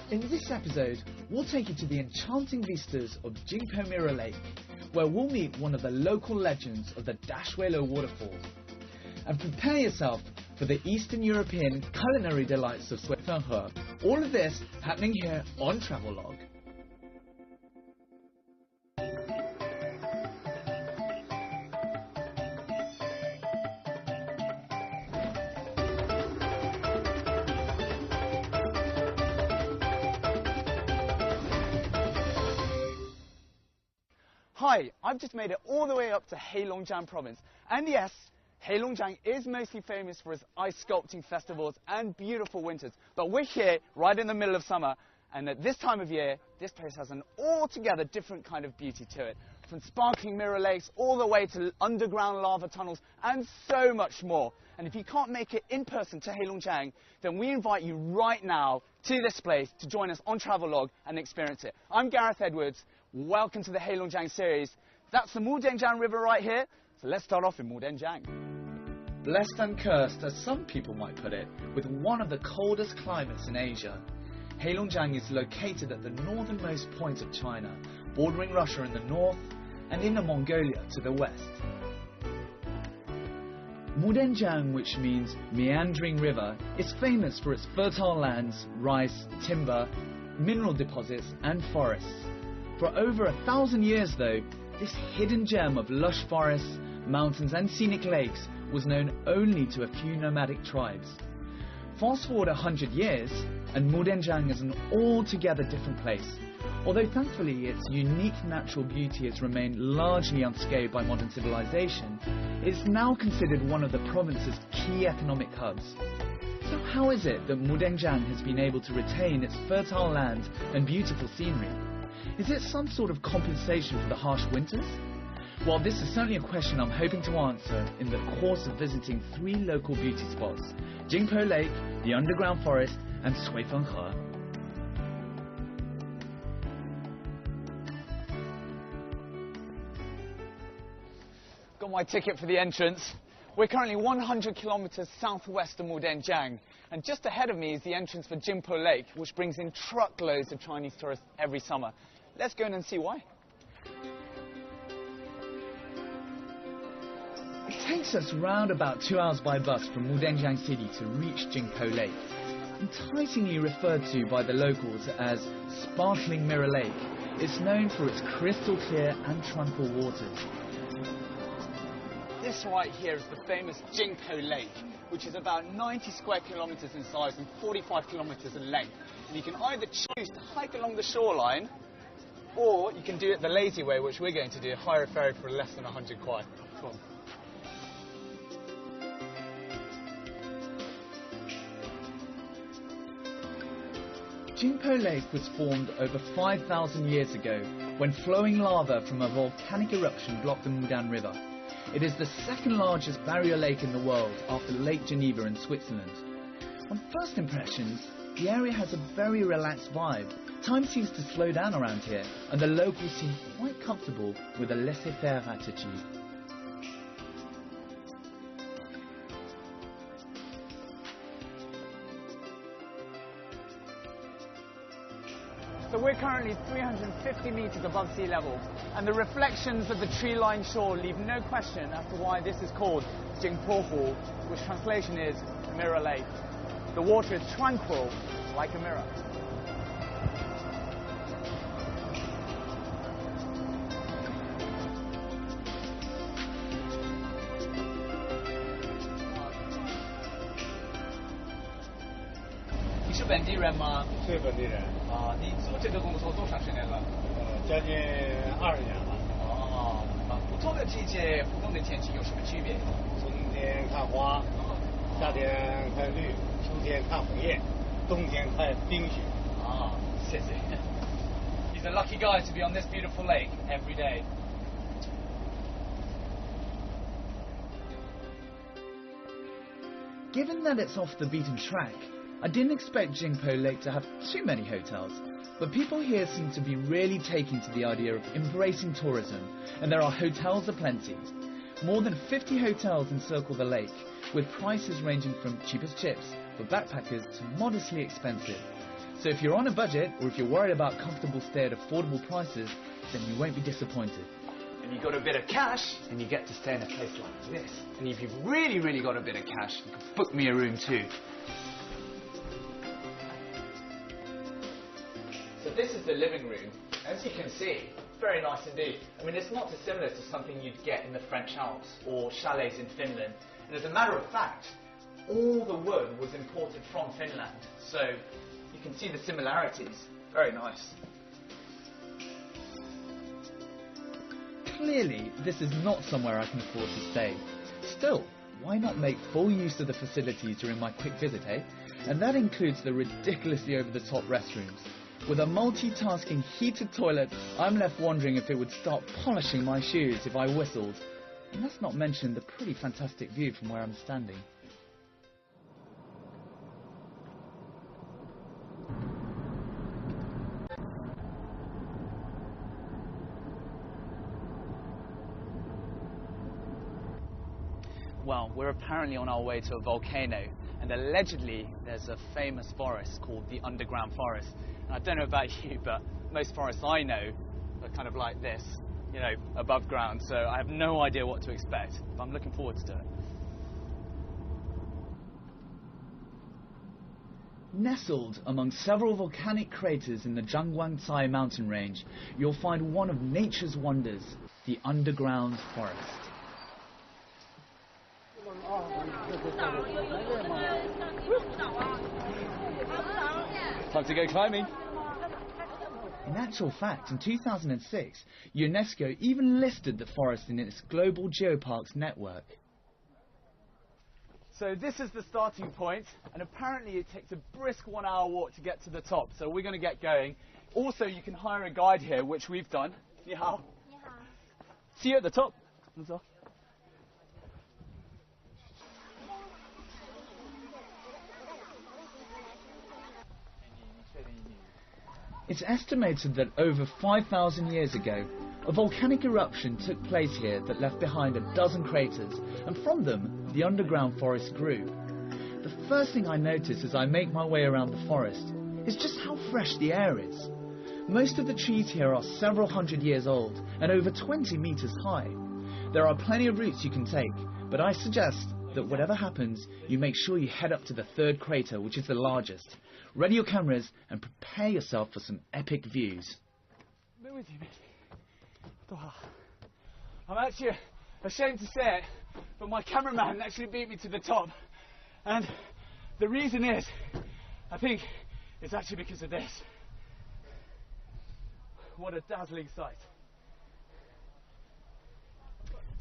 In this episode, we'll take you to the enchanting vistas of Jingpo Mirror Lake, where we'll meet one of the local legends of the Dashuelo waterfall. And prepare yourself for the Eastern European culinary delights of Suifenhe. All of this happening here on Travelogue. Hi, I've just made it all the way up to Heilongjiang province. And yes, Heilongjiang is mostly famous for its ice sculpting festivals and beautiful winters. But we're here right in the middle of summer, and at this time of year, this place has an altogether different kind of beauty to it. From sparkling mirror lakes all the way to underground lava tunnels and so much more. And if you can't make it in person to Heilongjiang, then we invite you right now to this place to join us on Travelogue and experience it. I'm Gareth Edwards. Welcome to the Heilongjiang series. That's the Mudanjiang River right here. So let's start off in Mudanjiang. Blessed and cursed, as some people might put it, with one of the coldest climates in Asia. Heilongjiang is located at the northernmost point of China, bordering Russia in the north and Inner Mongolia to the west. Mudanjiang, which means meandering river, is famous for its fertile lands, rice, timber, mineral deposits and forests. For over 1,000 years though, this hidden gem of lush forests, mountains and scenic lakes was known only to a few nomadic tribes. Fast forward 100 years, and Mudanjiang is an altogether different place. Although thankfully its unique natural beauty has remained largely unscathed by modern civilization, it is now considered one of the province's key economic hubs. So how is it that Mudanjiang has been able to retain its fertile land and beautiful scenery? Is it some sort of compensation for the harsh winters? Well, this is certainly a question I'm hoping to answer in the course of visiting 3 local beauty spots: Jingpo Lake, the underground forest, and Suifenhe. Got my ticket for the entrance. We're currently 100 kilometers southwest of Mudanjiang, and just ahead of me is the entrance for Jingpo Lake, which brings in truckloads of Chinese tourists every summer. Let's go in and see why. It takes us round about 2 hours by bus from Mudanjiang city to reach Jingpo Lake, enticingly referred to by the locals as Sparkling Mirror Lake. It's known for its crystal clear and tranquil waters. This right here is the famous Jingpo Lake, which is about 90 square kilometers in size and 45 kilometers in length. And you can either choose to hike along the shoreline, or you can do it the lazy way, which we're going to do, hire a ferry for less than 100 kwai. Come on. Jingpo Lake was formed over 5,000 years ago when flowing lava from a volcanic eruption blocked the Mudan River. It is the second largest barrier lake in the world after Lake Geneva in Switzerland. On first impressions, the area has a very relaxed vibe. Time seems to slow down around here, and the locals seem quite comfortable with a laissez-faire attitude. So we're currently 350 meters above sea level, and the reflections of the tree-lined shore leave no question as to why this is called Jingpo, which translation is Mirror Lake. The water is tranquil, like a mirror. You're 本地人吗？是本地人。你做这个工作多长时间了？将近20年了。不同的季节、不同的天气有什么区别？春天看花，夏天看绿，秋天看红叶，冬天看冰雪。谢谢。He's a lucky guy to be on this beautiful lake every day. Given that it's off the beaten track, I didn't expect Jingpo Lake to have too many hotels, but people here seem to be really taking to the idea of embracing tourism, and there are hotels aplenty. More than 50 hotels encircle the lake, with prices ranging from cheap as chips for backpackers to modestly expensive. So if you're on a budget, or if you're worried about comfortable stay at affordable prices, then you won't be disappointed. And you've got a bit of cash, and you get to stay in a place like this. And if you've really, really got a bit of cash, you can book me a room too. So this is the living room. As you can see, very nice indeed. I mean, it's not dissimilar to something you'd get in the French Alps or chalets in Finland. And as a matter of fact, all the wood was imported from Finland. So you can see the similarities. Very nice. Clearly, this is not somewhere I can afford to stay. Still, why not make full use of the facilities during my quick visit, eh? And that includes the ridiculously over-the-top restrooms. With a multitasking heated toilet, I'm left wondering if it would start polishing my shoes if I whistled. And let's not mention the pretty fantastic view from where I'm standing. Well, we're apparently on our way to a volcano, and allegedly there's a famous forest called the underground forest. And I don't know about you, but most forests I know are kind of like this, you know, above ground, so I have no idea what to expect, but I'm looking forward to it. Nestled among several volcanic craters in the Zhangguangsai mountain range, you'll find one of nature's wonders, the underground forest. Time to go climbing. In actual fact, in 2006, UNESCO even listed the forest in its global geoparks network. So this is the starting point, and apparently it takes a brisk 1 hour walk to get to the top, so we're going to get going. Also, you can hire a guide here, which we've done. Ni hao. Ni hao. See you at the top. It's estimated that over 5,000 years ago, a volcanic eruption took place here that left behind a dozen craters, and from them, the underground forest grew. The first thing I notice as I make my way around the forest is just how fresh the air is. Most of the trees here are several hundred years old and over 20 meters high. There are plenty of routes you can take, but I suggest that whatever happens, you make sure you head up to the third crater, which is the largest. Ready your cameras and prepare yourself for some epic views. I'm actually ashamed to say it, but my cameraman actually beat me to the top. And the reason is, I think it's actually because of this. What a dazzling sight.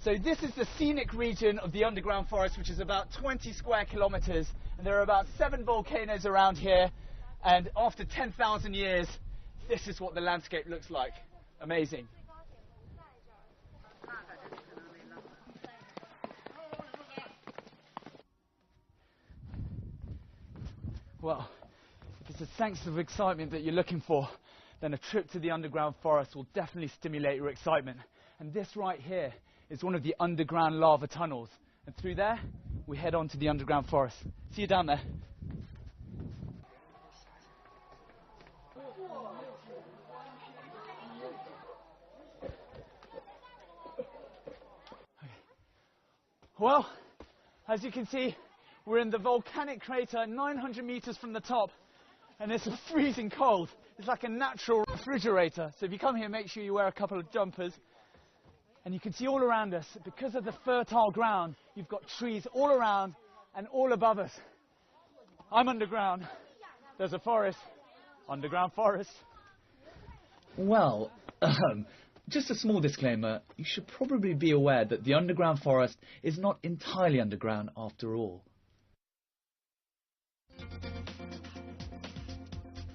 So this is the scenic region of the underground forest, which is about 20 square kilometers. And there are about 7 volcanoes around here. And after 10,000 years, this is what the landscape looks like. Amazing. Well, if it's a sense of excitement that you're looking for, then a trip to the underground forest will definitely stimulate your excitement. And this right here is one of the underground lava tunnels. And through there, we head on to the underground forest. See you down there. Well, as you can see, we're in the volcanic crater 900 meters from the top, and it's freezing cold. It's like a natural refrigerator. So if you come here, make sure you wear a couple of jumpers. And you can see all around us, because of the fertile ground, you've got trees all around and all above us. I'm underground. There's a forest. Underground forest. Well, just a small disclaimer, you should probably be aware that the underground forest is not entirely underground after all.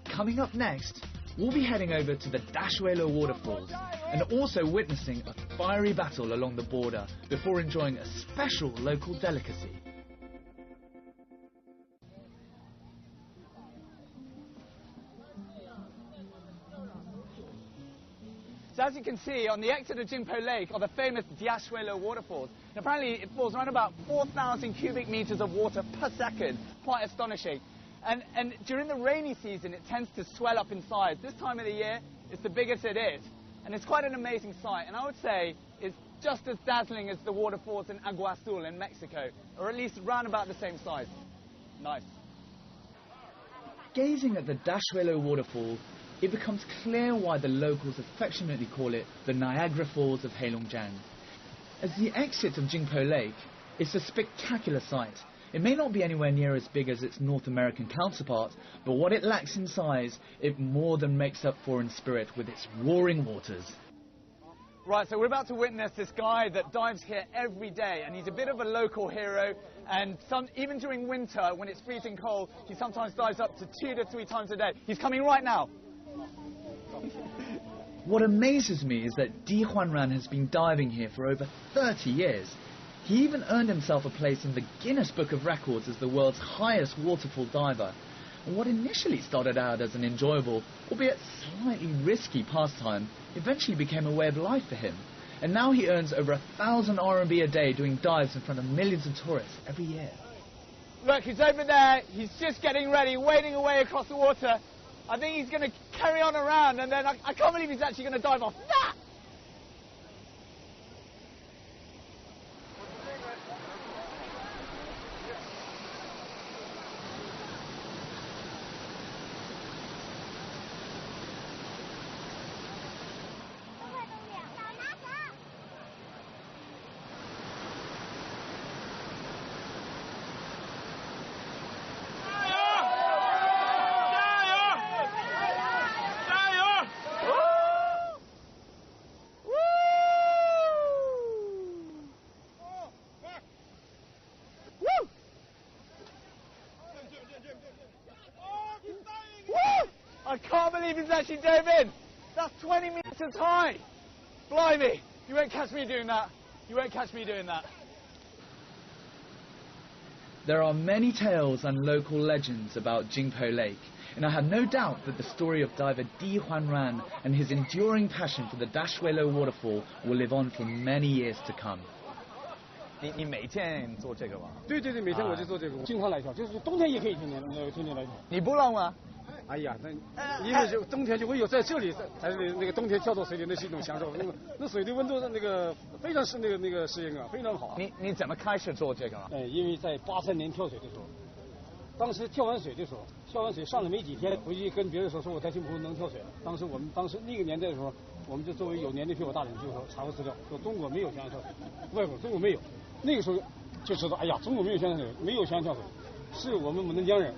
Coming up next, we'll be heading over to the Dashuelo waterfalls and also witnessing a fiery battle along the border before enjoying a special local delicacy. So as you can see, on the exit of Jingpo Lake are the famous Dashuelo waterfalls. And apparently it falls around about 4,000 cubic meters of water per second. Quite astonishing. And during the rainy season, it tends to swell up in size. This time of the year, it's the biggest it is. And it's quite an amazing sight. And I would say it's just as dazzling as the waterfalls in Agua Azul in Mexico, or at least around about the same size. Nice. Gazing at the Dashuelo waterfall, it becomes clear why the locals affectionately call it the Niagara Falls of Heilongjiang. As the exit of Jingpo Lake, it's a spectacular sight. It may not be anywhere near as big as its North American counterpart, but what it lacks in size, it more than makes up for in spirit with its roaring waters. Right, so we're about to witness this guy that dives here every day, and he's a bit of a local hero, and even during winter, when it's freezing cold, he sometimes dives up to 2 to 3 times a day. He's coming right now. What amazes me is that Di Huanran has been diving here for over 30 years. He even earned himself a place in the Guinness Book of Records as the world's highest waterfall diver. And what initially started out as an enjoyable, albeit slightly risky pastime, eventually became a way of life for him. And now he earns over 1,000 RMB a day doing dives in front of millions of tourists every year. Look, he's over there. He's just getting ready, wading away across the water. I think he's going to carry on around, and then I can't believe he's actually going to dive off that. I can't believe he's actually dove in. That's 20 meters high. Blimey. You won't catch me doing that. You won't catch me doing that. There are many tales and local legends about Jingpo Lake, and I have no doubt that the story of diver Di Huanran and his enduring passion for the Dashuelo waterfall will live on for many years to come. 你每天做这个吗？对对对，每天我就做这个，经常来跳，就是冬天也可以天天来跳。你不冷吗？哎呀，那因为就冬天就会有在这里才那个冬天跳到水里那是一种享受，那水的温度那个非常那个适应啊，非常好。你怎么开始做这个了？因为在83年跳水的时候，当时跳完水的时候，跳完水上了没几天，回去跟别人说我在进步能跳水了。我们当时那个年代的时候，我们就作为有年龄比我大的人就说查过资料，说中国没有悬崖跳水，外国中国没有。那个时候就知道，哎呀，中国没有悬崖跳水，没有悬崖跳水，是我们牡丹江人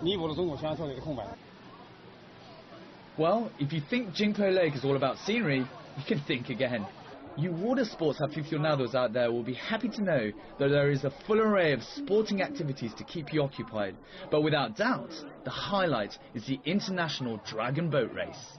弥补了中国悬崖跳水的空白。 Well, if you think Jingpo Lake is all about scenery, you can think again. You water sports aficionados out there will be happy to know that there is a full array of sporting activities to keep you occupied. But without doubt, the highlight is the International Dragon Boat Race.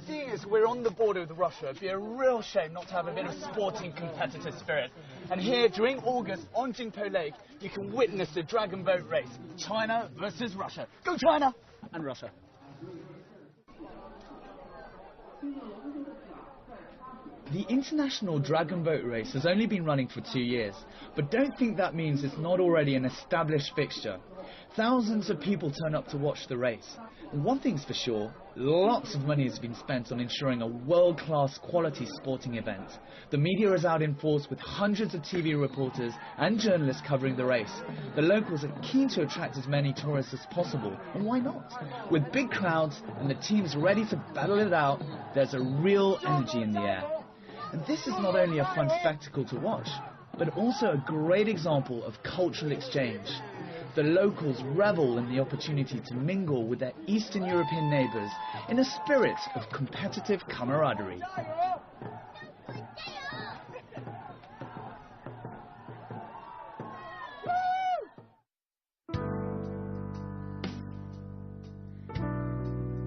Seeing as we're on the border with Russia, it'd be a real shame not to have a bit of sporting competitive spirit. And here, during August, on Jingpo Lake, you can witness the Dragon Boat Race. China versus Russia. Go China! And Russia. The International Dragon Boat Race has only been running for 2 years, but don't think that means it's not already an established fixture. Thousands of people turn up to watch the race. And one thing's for sure, lots of money has been spent on ensuring a world-class quality sporting event. The media is out in force with hundreds of TV reporters and journalists covering the race. The locals are keen to attract as many tourists as possible, and why not? With big crowds and the teams ready to battle it out, there's a real energy in the air. And this is not only a fun spectacle to watch, but also a great example of cultural exchange. The locals revel in the opportunity to mingle with their Eastern European neighbours in a spirit of competitive camaraderie.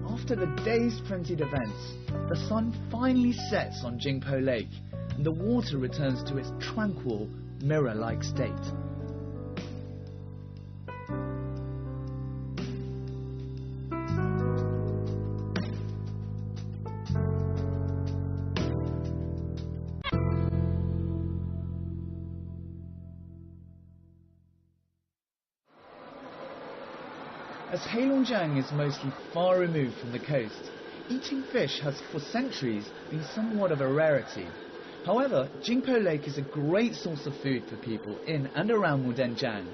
After the day's frenzied events, the sun finally sets on Jingpo Lake and the water returns to its tranquil, mirror-like state. As Heilongjiang is mostly far removed from the coast, eating fish has for centuries been somewhat of a rarity. However, Jingpo Lake is a great source of food for people in and around Mudanjiang.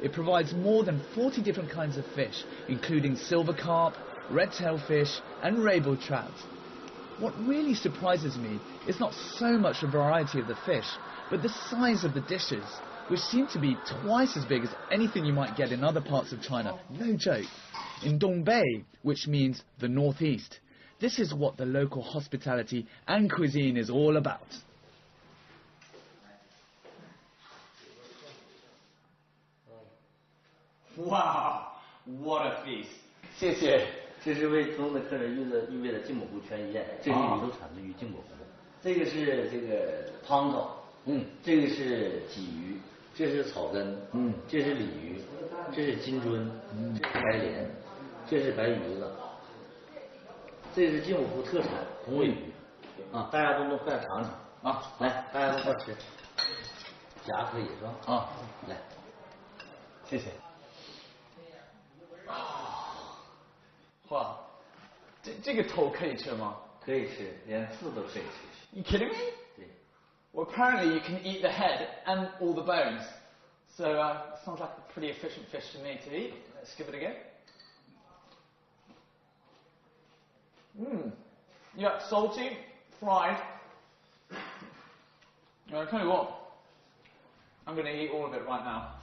It provides more than 40 different kinds of fish, including silver carp, red-tailed fish and rainbow trout. What really surprises me is not so much the variety of the fish, but the size of the dishes, which seem to be twice as big as anything you might get in other parts of China. No joke. In Dongbei, which means the northeast, this is what the local hospitality and cuisine is all about. Wow, what a feast! 谢谢。这是为中的客人预备的金箔湖全宴，这个鱼都产自于金箔湖的。这个是这个汤头，这个是鲫鱼，这是草根，这是鲤鱼，这是金樽，这是白鲢，这是白鱼子，这是金箔湖特产红尾鱼，啊，大家都能快尝尝啊，来，大家都快吃，夹可以是吧？啊，来，谢谢。哇，这个头可以吃吗？可以吃，连刺都可以吃。You kidding me? 对。Well, apparently you can eat the head and all the bones. So sounds like a pretty efficient fish to me to eat. Let's give it a go. Yeah, salty, fried. I'll tell you what, I'm going to eat all of it right now.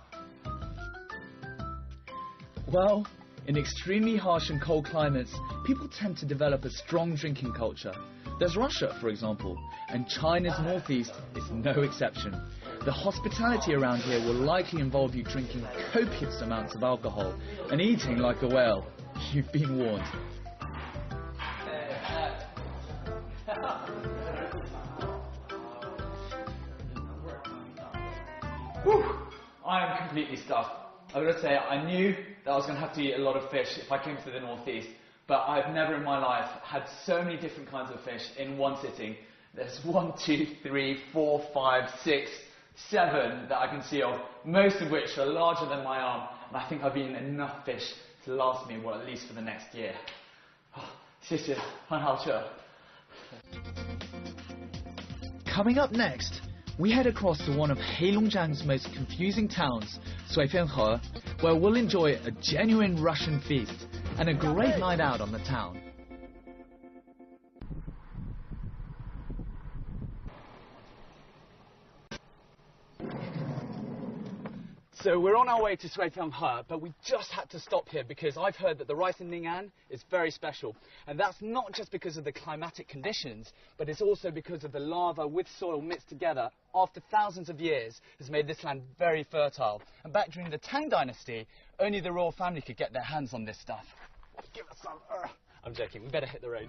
Well, in extremely harsh and cold climates, people tend to develop a strong drinking culture. There's Russia, for example, and China's northeast is no exception. The hospitality around here will likely involve you drinking copious amounts of alcohol and eating like a whale. You've been warned. Whew, I am completely stuffed. I've got to say, I knew that I was going to have to eat a lot of fish if I came to the northeast, but I've never in my life had so many different kinds of fish in one sitting. There's 1, 2, 3, 4, 5, 6, 7 that I can see of, most of which are larger than my arm, and I think I've eaten enough fish to last me, well, at least for the next year. 谢谢，很好吃。 Coming up next, we head across to one of Heilongjiang's most confusing towns, Suifenhe, where we'll enjoy a genuine Russian feast and a great night out on the town. So we're on our way to Suifenhe, but we just had to stop here because I've heard that the rice in Ning'an is very special. And that's not just because of the climatic conditions, but it's also because of the lava with soil mixed together after thousands of years has made this land very fertile. And back during the Tang Dynasty, only the royal family could get their hands on this stuff. Give us some. I'm joking, we better hit the road.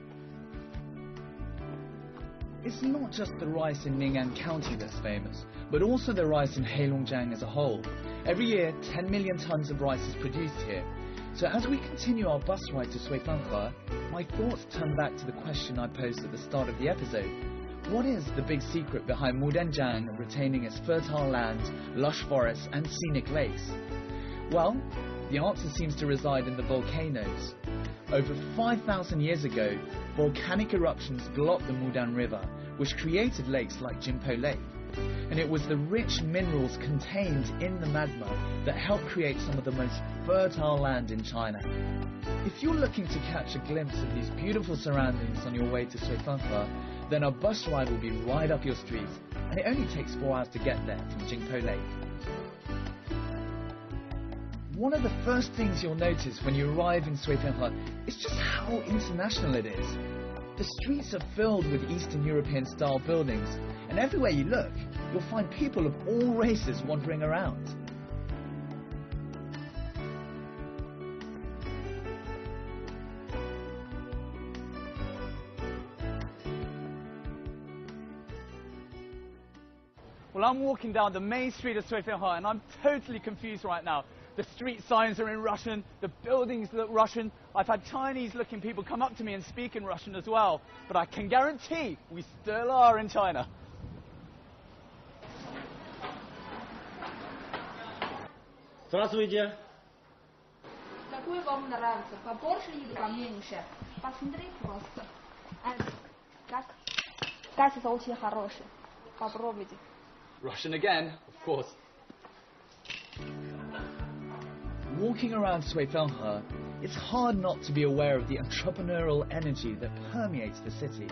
It's not just the rice in Ning'an County that's famous, but also the rice in Heilongjiang as a whole. Every year, 10 million tons of rice is produced here. So as we continue our bus ride to Suifenhe, my thoughts turn back to the question I posed at the start of the episode. What is the big secret behind Mudanjiang retaining its fertile land, lush forests and scenic lakes? Well, the answer seems to reside in the volcanoes. Over 5,000 years ago, volcanic eruptions blocked the Mudan River, which created lakes like Jingpo Lake. And it was the rich minerals contained in the magma that helped create some of the most fertile land in China. If you're looking to catch a glimpse of these beautiful surroundings on your way to Suifenhe, then our bus ride will be right up your street, and it only takes 4 hours to get there from Jingpo Lake. One of the first things you'll notice when you arrive in Suifenhe is just how international it is. The streets are filled with Eastern European-style buildings, and everywhere you look, you'll find people of all races wandering around. Well, I'm walking down the main street of Suifenhe, and I'm totally confused right now. The street signs are in Russian, the buildings look Russian. I've had Chinese-looking people come up to me and speak in Russian as well. But I can guarantee we still are in China. Здравствуйте. Какой вам нравится? Побольше или поменьше? Посмотри просто. Качество очень хорошее. Попробуйте. Russian again, of course. Walking around Suifenghe, it's hard not to be aware of the entrepreneurial energy that permeates the city.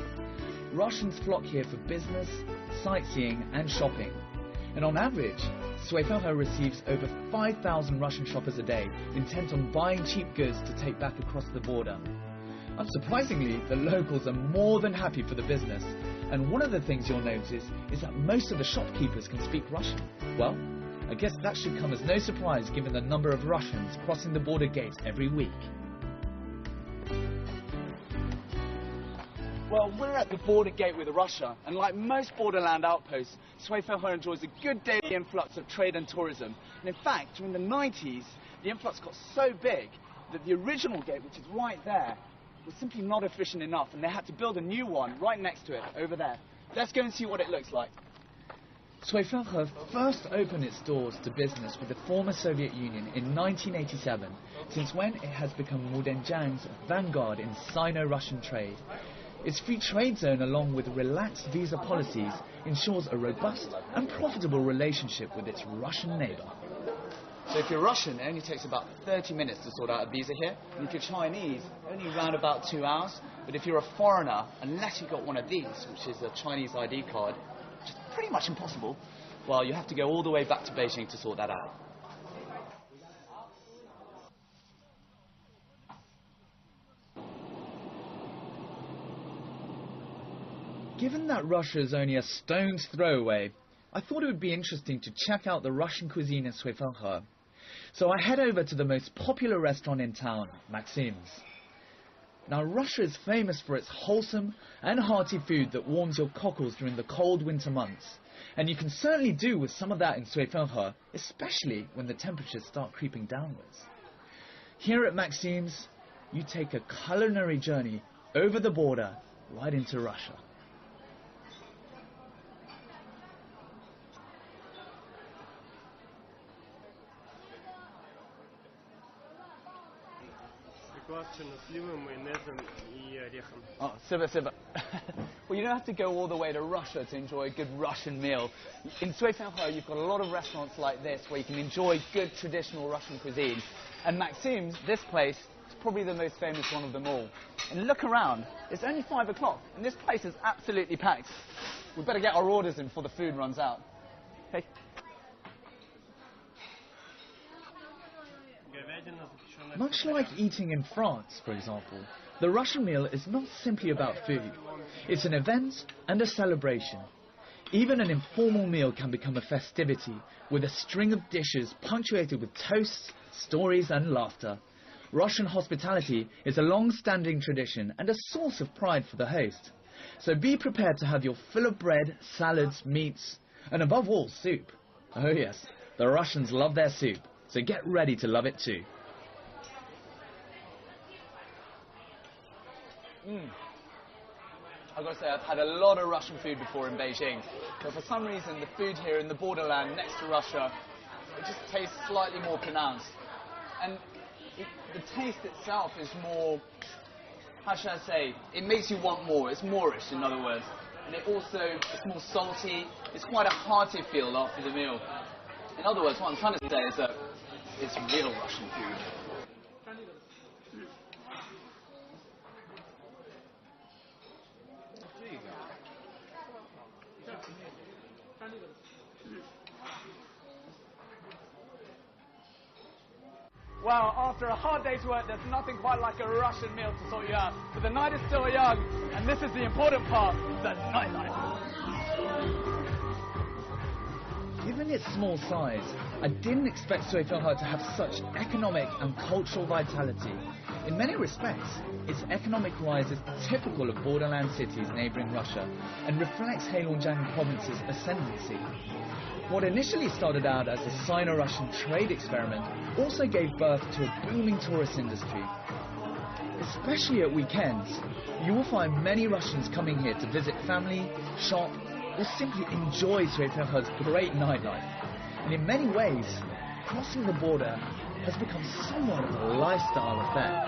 Russians flock here for business, sightseeing and shopping. And on average, Suifenghe receives over 5,000 Russian shoppers a day, intent on buying cheap goods to take back across the border. Unsurprisingly, the locals are more than happy for the business. And one of the things you'll notice is that most of the shopkeepers can speak Russian. Well, I guess that should come as no surprise given the number of Russians crossing the border gate every week. Well, we're at the border gate with Russia, and like most borderland outposts, Suifenghe enjoys a good daily influx of trade and tourism. And in fact, during the 90s, the influx got so big that the original gate, which is right there, was simply not efficient enough, and they had to build a new one right next to it, over there. Let's go and see what it looks like. Suifenghe first opened its doors to business with the former Soviet Union in 1987, since when it has become MUDANJIANG's vanguard in Sino-Russian trade. Its free trade zone, along with relaxed visa policies, ensures a robust and profitable relationship with its Russian neighbour. So if you're Russian, it only takes about 30 minutes to sort out a visa here. And if you're Chinese, only around about 2 hours. But if you're a foreigner, unless you've got one of these, which is a Chinese ID card, which is pretty much impossible, well, you have to go all the way back to Beijing to sort that out. Given that Russia is only a stone's throw away, I thought it would be interesting to check out the Russian cuisine in Suifenghe. So I head over to the most popular restaurant in town, Maxim's. Now, Russia is famous for its wholesome and hearty food that warms your cockles during the cold winter months. And you can certainly do with some of that in Suifenghe, especially when the temperatures start creeping downwards. Here at Maxim's, you take a culinary journey over the border right into Russia. Oh, super. Well, you don't have to go all the way to Russia to enjoy a good Russian meal. In Suifenghe, you've got a lot of restaurants like this where you can enjoy good traditional Russian cuisine. And Maxim's, this place, is probably the most famous one of them all. And look around, it's only 5 o'clock, and this place is absolutely packed. We better get our orders in before the food runs out. Hey. Much like eating in France, for example, the Russian meal is not simply about food. It's an event and a celebration. Even an informal meal can become a festivity, with a string of dishes punctuated with toasts, stories and laughter. Russian hospitality is a long-standing tradition and a source of pride for the host. So be prepared to have your fill of bread, salads, meats, and above all, soup. Oh yes, the Russians love their soup, so get ready to love it too. I've got to say, I've had a lot of Russian food before in Beijing, but for some reason the food here in the borderland next to Russia, it just tastes slightly more pronounced. And the taste itself is more, how should I say, it makes you want more. It's Moorish, in other words. And it's more salty. It's quite a hearty feel after the meal. In other words, what I'm trying to say is that it's real Russian food. Well, after a hard day's work, there's nothing quite like a Russian meal to sort you out. But the night is still young, and this is the important part, the nightlife. Given its small size, I didn't expect Suifenghe to have such economic and cultural vitality. In many respects, its economic rise is typical of borderland cities neighbouring Russia and reflects Heilongjiang province's ascendancy. What initially started out as a Sino-Russian trade experiment also gave birth to a booming tourist industry. Especially at weekends, you will find many Russians coming here to visit family, shop, or simply enjoy Suifenghe's great nightlife. And in many ways, crossing the border has become somewhat of a lifestyle affair.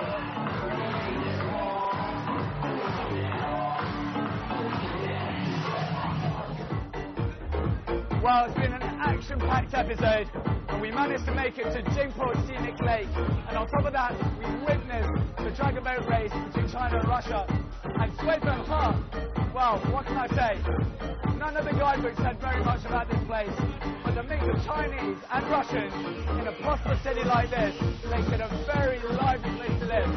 Well, it's been an action-packed episode, and we managed to make it to Jingpo Scenic Lake. And on top of that, we witnessed the dragon boat race between China and Russia. And Sui-Feng-He, well, what can I say? None of the guidebooks said very much about this place, but the mix of Chinese and Russians in a prosperous city like this makes it a very lively place to live.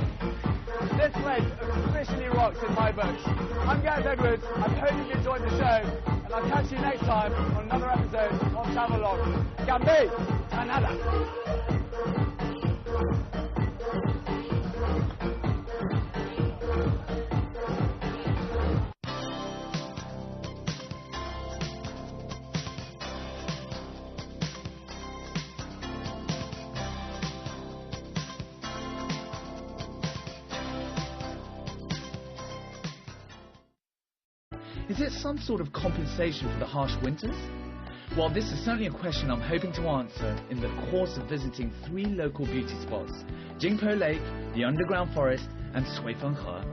This place officially rocks in my books. I'm Gareth Edwards. I hope you enjoyed the show, and I'll catch you next time on another episode of Travelogue. Gambi, Canada. Is it some sort of compensation for the harsh winters? Well, this is certainly a question I'm hoping to answer in the course of visiting 3 local beauty spots: Jingpo Lake, the underground forest, and Sui-Feng-He.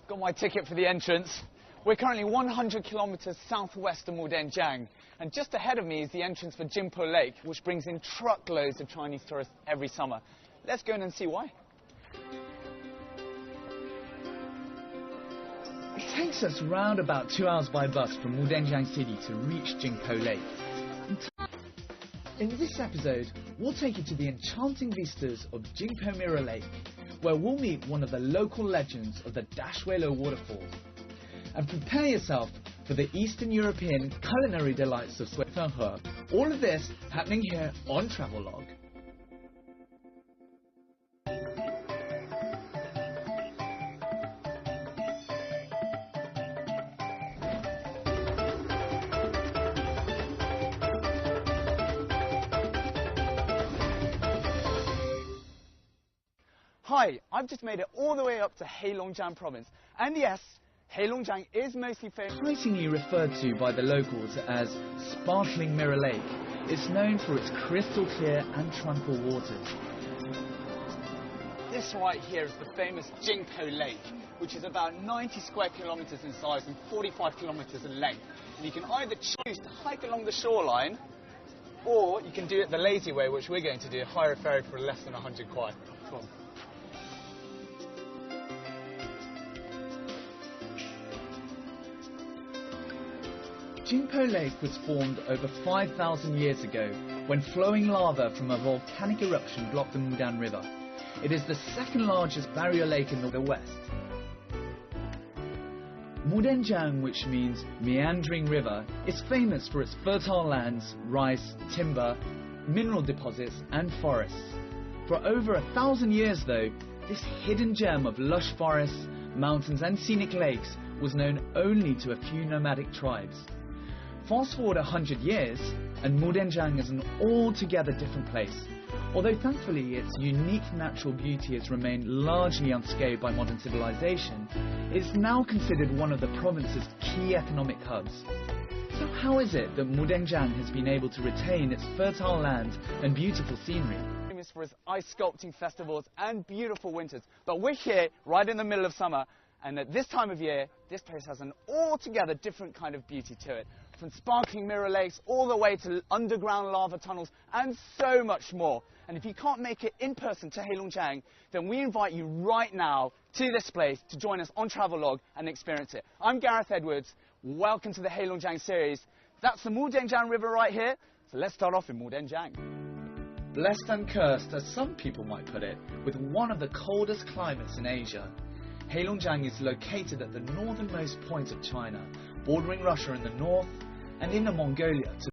Got my ticket for the entrance. We're currently 100 kilometers southwest of Mudanjiang, and just ahead of me is the entrance for Jingpo Lake, which brings in truckloads of Chinese tourists every summer. Let's go in and see why. It takes us round about 2 hours by bus from Mudanjiang city to reach Jingpo Lake. In this episode, we'll take you to the enchanting vistas of Jingpo Mirror Lake, where we'll meet one of the local legends of the Dashuelo waterfall. And prepare yourself for the Eastern European culinary delights of Sui-Feng-He. All of this happening here on Travelogue. Hi, I've just made it all the way up to Heilongjiang province. And yes, Heilongjiang is mostly famous. Excitingly referred to by the locals as Sparkling Mirror Lake, it's known for its crystal clear and tranquil waters. This right here is the famous Jingpo Lake, which is about 90 square kilometers in size and 45 kilometers in length. And you can either choose to hike along the shoreline, or you can do it the lazy way, which we're going to do, hire a ferry for less than 100 kwai. Come on. Jingpo Lake was formed over 5,000 years ago when flowing lava from a volcanic eruption blocked the Mudan River. It is the second largest barrier lake in the west. Mudanjiang, which means meandering river, is famous for its fertile lands, rice, timber, mineral deposits and forests. For over 1,000 years though, this hidden gem of lush forests, mountains and scenic lakes was known only to a few nomadic tribes. Fast forward 100 years, and Mudanjiang is an altogether different place. Although thankfully its unique natural beauty has remained largely unscathed by modern civilization, it is now considered one of the province's key economic hubs. So how is it that Mudanjiang has been able to retain its fertile land and beautiful scenery? Famous for its ice sculpting festivals and beautiful winters, but we're here right in the middle of summer, and at this time of year, this place has an altogether different kind of beauty to it. From sparkling mirror lakes all the way to underground lava tunnels and so much more. And if you can't make it in person to Heilongjiang, then we invite you right now to this place to join us on Travelogue and experience it. I'm Gareth Edwards. Welcome to the Heilongjiang series. That's the Mudanjiang River right here. So let's start off in Mudanjiang. Blessed and cursed, as some people might put it, with one of the coldest climates in Asia. Heilongjiang is located at the northernmost point of China, bordering Russia in the north and Inner Mongolia to